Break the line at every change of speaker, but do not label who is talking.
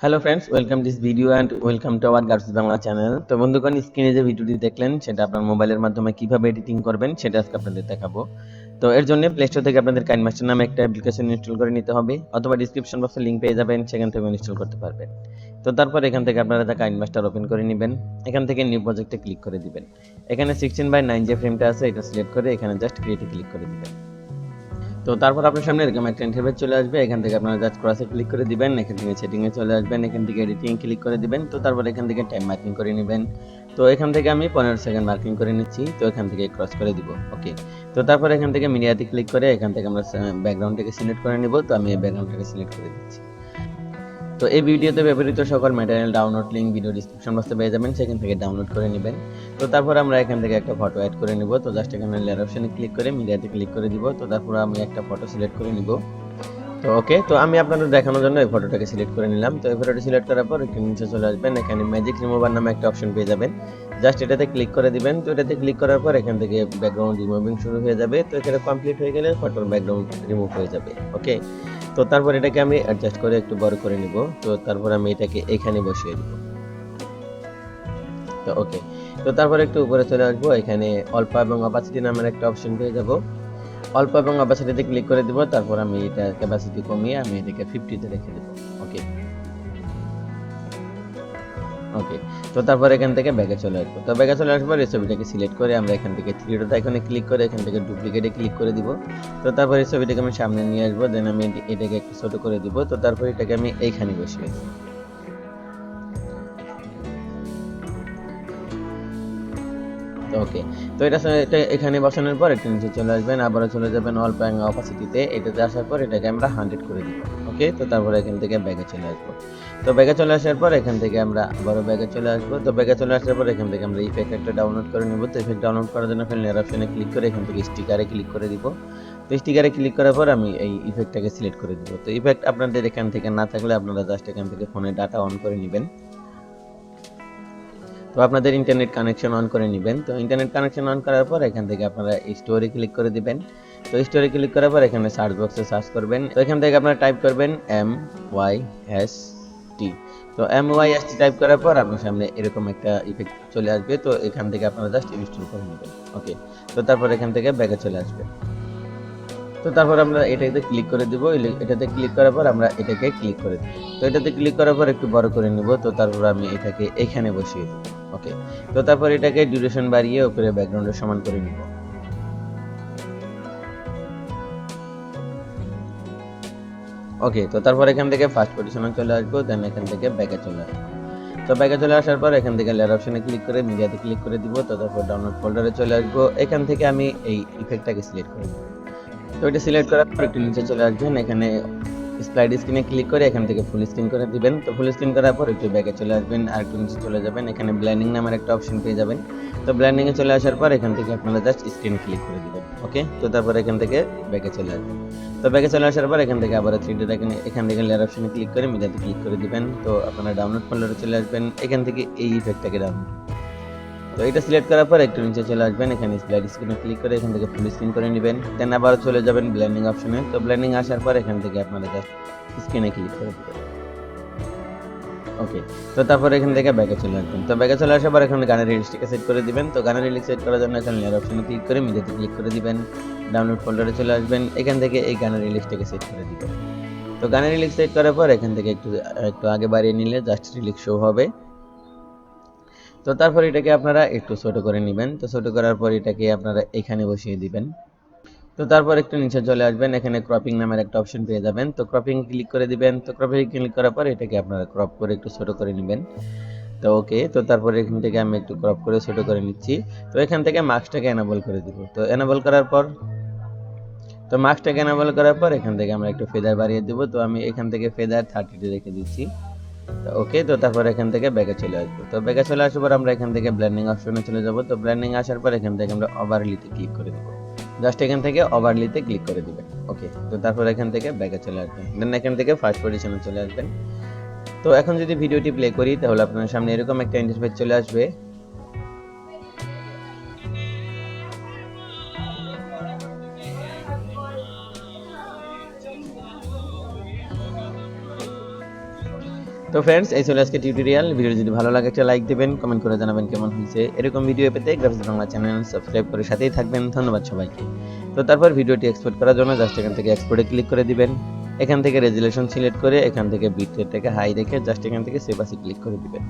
Hello friends, welcome this video and welcome to our graphics Bangla channel. তো বন্ধুগণ, স্ক্রিনে যে ভিডিওটি দেখলেন সেটা আপনার মোবাইলের মাধ্যমে কিভাবে এডিটিং করবেন সেটা আজকে আপনাদের দেখাবো। তো এর জন্য প্লে স্টোর থেকে আপনাদের KineMaster নামে একটা অ্যাপ্লিকেশন ইনস্টল করে নিতে হবে, অথবা ডিসক্রিপশন বক্সে লিংক পেয়ে যাবেন, সেখান থেকে ইনস্টল করতে পারবেন। তো তারপর এখান থেকে আপনারা KineMaster ওপেন করে নেবেন। এখান থেকে নিউ প্রজেক্টে ক্লিক করে দিবেন। এখানে 16:9 যে ফ্রেমটা আছে এটা সিলেক্ট করে এখানে জাস্ট ক্রিয়েটে ক্লিক করে দিবেন। তো তারপর আপনার সামনে এরকম একটা ইন্টারফেস চলে আসবে। এখান থেকে আপনারা জাস্ট ক্রসে ক্লিক করে দিবেন, এখান থেকে সেটিংয়ে চলে আসবেন, এখান থেকে এডিটিং ক্লিক করে দিবেন। তো তারপর এখান থেকে টাইম মার্কিং করে নেবেন। তো এখান থেকে আমি 15 সেকেন্ড মার্কিং করে নিচ্ছি। তো এখান থেকে ক্রস করে দিব। ওকে। তো তারপর এখান থেকে মিডিয়াতে ক্লিক করে এখান থেকে আমরা ব্যাকগ্রাউন্ডটাকে সিলেক্ট করে নিব। তো আমি এই ব্যাকগ্রাউন্ডটাকে সিলেক্ট করে দিচ্ছি। তো এই ভিডিওতে ব্যবহৃত সকল material download link video description বক্সে পেয়ে যাবেন, সেখান থেকে ডাউনলোড করে নেবেন। তো তারপর আমরা এখান থেকে একটা ফটো অ্যাড করে নিব। তো জাস্ট এখানে লেয়ার অপশনে ক্লিক করে মিডিয়াতে ক্লিক করে দিব। তো তারপর আমি একটা ফটো সিলেক্ট করে নিব। তো ওকে, তো আমি আপনাদের দেখানোর জন্য এই ফটোটাকে সিলেক্ট করে নিলাম। তো এই ফটোটা সিলেক্ট করার পর একটু নিচে চলে আসবেন, এখানে ম্যাজিক রিমুভার নামে একটা অপশন পেয়ে যাবেন। জাস্ট এটাতে ক্লিক করে দিবেন। তো এটাতে ক্লিক করার পর এখান থেকে ব্যাকগ্রাউন্ড রিমুভিং শুরু হয়ে যাবে। তো এটা কমপ্লিট হয়ে গেলে ফটোর ব্যাকগ্রাউন্ড রিমুভ হয়ে যাবে। ওকে। তো তারপর এটাকে আমি অ্যাডজাস্ট করে একটু বড় করে নিব। তো তারপর আমি এটাকে এখানে বসিয়ে দিব। তো ওকে। তো তারপর একটু উপরে চলে আসবো, এখানে অল্প এবং অপাসিটি নামের একটা অপশন পেয়ে যাব। অল্প এবং অপাসিটিতে ক্লিক করে দিব। তারপর আমি এটা ক্যাপাসিটি কমিয়ে আমি এটাকে 50 তে রেখে দেব। ওকে। ওকে। তো তারপর এখান থেকে ব্যাকে চলে আসবো। তো ব্যাকে চলে আসবার এই ছবিটাকে সিলেক্ট করে আমরা এখান থেকে থ্রি ডট আইকনে ক্লিক করে এখান থেকে ডুপ্লিকেটে ক্লিক করে দিব। তো তারপর এই ছবিটাকে আমি সামনে নিয়ে আসবো, দেন আমি এটাকে একটু ছোট করে দিব। তো তারপর এটাকে আমি এইখানে বসিয়ে দেব। ওকে। তো এটা এখানে বসানোর পর একটু নিচে চলে আসবেন, আবারও চলে যাবেন অল্প এবং অপাসিটিতে। এটাতে আসার পর এটাকে আমরা 100 করে দিব। ওকে। তো তারপর এখান থেকে ব্যাকে চলে আসবো। তো ব্যাকে চলে আসার পর এখান থেকে আমরা আবারও ব্যাকে চলে আসবো। তো ব্যাকে চলে আসার পর এখান থেকে আমরা ইফেক্ট একটা ডাউনলোড করে নিব। তো ইফেক্ট ডাউনলোড করার জন্য লেয়ার অপশনে ক্লিক করে এখান থেকে স্টিকারে ক্লিক করে দিব। তো স্টিকারে ক্লিক করার পর আমি এই ইফেক্টটাকে সিলেক্ট করে দিব। তো ইফেক্ট আপনাদের এখান থেকে না থাকলে আপনারা জাস্ট এখান থেকে ফোনে ডাটা অন করে নেবেন। তো আপনাদের ইন্টারনেট কানেকশন অন করে নেবেন। তো ইন্টারনেট কানেকশন অন করার পর এখান থেকে আপনারা স্টোরে ক্লিক করে দিবেন। তো স্টোরে ক্লিক করার পর এখানে সার্চ বক্সে সার্চ করবেন। তো এখান থেকে আপনারা টাইপ করবেন MYST। তো MYST টাইপ করার পর আপনার সামনে এরকম একটা ইফেক্ট চলে আসবে। তো এখান থেকে আপনারা জাস্ট ইনস্টল করে নেবেন। ওকে। তো তারপর এখান থেকে ব্যাকে চলে আসবে। তো তারপর আমরা এটাতে ক্লিক করে দিব। এটাতে ক্লিক করার পর আমরা এটাকে ক্লিক করে দিব। তো এটাতে ক্লিক করার পর একটু বড় করে নিব। তো তারপর আমি এটাকে এখানে বসিয়ে দিব। ওকে। তো তারপর এটাকে ডিউরেশন বাড়িয়ে উপরে ব্যাকগ্রাউন্ডের সমান করে নিব। ওকে। তো তারপর এখান থেকে ফার্স্ট পজিশনে চলে আসবো, দেন এখান থেকে ব্যাকে চলে আসবো। তো ব্যাকে চলে আসার পর এখান থেকে লেয়ার অপশনে ক্লিক করে মিডিয়াতে ক্লিক করে দিব। তো তারপর ডাউনলোড ফোল্ডারে চলে আসবো, এখান থেকে আমি এই ইফেক্টটাকে সিলেক্ট করে দিব। তো এটা সিলেক্ট করার পর একটু নিচে চলে আসবেন, এখানে স্লাইড স্ক্রিনে ক্লিক করে এখান থেকে ফুল স্ক্রিন করে দিবেন। তো ফুল স্ক্রিন করার পর একটু ব্যাকে চলে আসবেন, আর একটু নিচে চলে যাবেন, এখানে ব্লেন্ডিং নামের একটা অপশন পেয়ে যাবেন। তো ব্লেন্ডিং এ চলে আসার পর এখান থেকে আপনারা জাস্ট স্ক্রিন ক্লিক করে দিবেন। ওকে। তো তারপর এখান থেকে ব্যাকে চলে আসবেন। তো ব্যাকে চলে আসার পর এখান থেকে আবার 3D এখান থেকে লেয়ার অপশনে ক্লিক করে মিডিয়াতে ক্লিক করে দিবেন। তো আপনারা ডাউনলোড ফোল্ডারে চলে আসবেন, এখান থেকে এই ইফেক্টটাকে ডাউনলোড। তো এটা সিলেক্ট করার পর একটু নিচে চলে আসবেন, এখানে স্লাইড স্ক্রিনে ক্লিক করে এখান থেকে ফুল স্ক্রিন করে নেবেন, দেন আবার চলে যাবেন ব্লেন্ডিং অপশনে। তো ব্লেন্ডিং আসার পর এখান থেকে আপনারা জাস্ট স্ক্রিনে ক্লিক করে দিবেন। ওকে। তো তারপর এখান থেকে ব্যাকে চলে আসবেন। তো ব্যাকে চলে আসার পর এখানে গানের রিলিজটাকে সেট করে দিবেন। তো গানের রিলিজ সেট করার জন্য এখানে লেয়ার অপশনে ক্লিক করে মিডিয়াতে ক্লিক করে দিবেন, ডাউনলোড ফোল্ডারে চলে আসবেন, এখান থেকে এই গানের রিলিজটাকে সেট করে দিবেন। তো গানের রিলিজ সেট করার পর এখান থেকে একটু একটু আগে বাড়িয়ে নিলে জাস্ট রিলিজ শো হবে। তো তারপর এটাকে আপনারা একটু ছোট করে নেবেন। তো ছোট করার পর এটাকে আপনারা এখানে বসিয়ে দিবেন। তো তারপর একটু নিচে চলে আসবেন, এখানে ক্রপিং নামের একটা অপশন পেয়ে যাবেন। তো ক্রপিং ক্লিক করে দিবেন। তো ক্রপিং ক্লিক করার পর এটাকে আপনারা ক্রপ করে একটু ছোট করে নেবেন। তো ওকে। তো তারপর এখান থেকে আমি একটু ক্রপ করে ছোট করে নিচ্ছি। তো এখান থেকে মার্কসটাকে এনাবল করে দিব। তো এনাবল করার পর মার্কসটাকে এনাবল করার পর এখান থেকে আমরা একটু ফেদার বাড়িয়ে দেব। তো আমি এখান থেকে ফেদার 30 রেখে দিচ্ছি। ওকে। তো তারপর এখান থেকে ব্যাকে চলে আসবো। তো ব্যাকে চলে আসার পর আমরা এখান থেকে ব্লেন্ডিং অপশনে চলে যাব। তো ব্লেন্ডিং আসার পর এখান থেকে আমরা ওভারলিতে ক্লিক করে দেব। জাস্ট এখান থেকে ওভারলিতে ক্লিক করে দিবেন। ওকে। তো তারপর এখান থেকে ব্যাকে চলে আসবেন, দেন এখান থেকে ফার্স্ট পজিশনে চলে আসবেন। তো এখন যদি ভিডিওটি প্লে করি তাহলে আপনার সামনে এরকম একটা ইন্টারফেস চলে আসবে। তো ফ্রেন্ডস, এই ছিল আজকে টিউটোরিয়াল। ভিডিও যদি ভালো লাগে একটা লাইক দিবেন, কমেন্ট করে জানাবেন কেমন হয়েছে। এরকম ভিডিও পেতে গ্রাফিক্স বাংলা চ্যানেল সাবস্ক্রাইব করে সাথেই থাকবেন। ধন্যবাদ সবাইকে। তো তারপর ভিডিওটি এক্সপোর্ট করার জন্য জাস্ট এখান থেকে এক্সপোর্টে ক্লিক করে দিবেন। এখান থেকে রেজুলেশন সিলেক্ট করে এখান থেকে বিট রেটটাকে হাই রেখে জাস্ট এখান থেকে সেভ আসে ক্লিক করে দিবেন।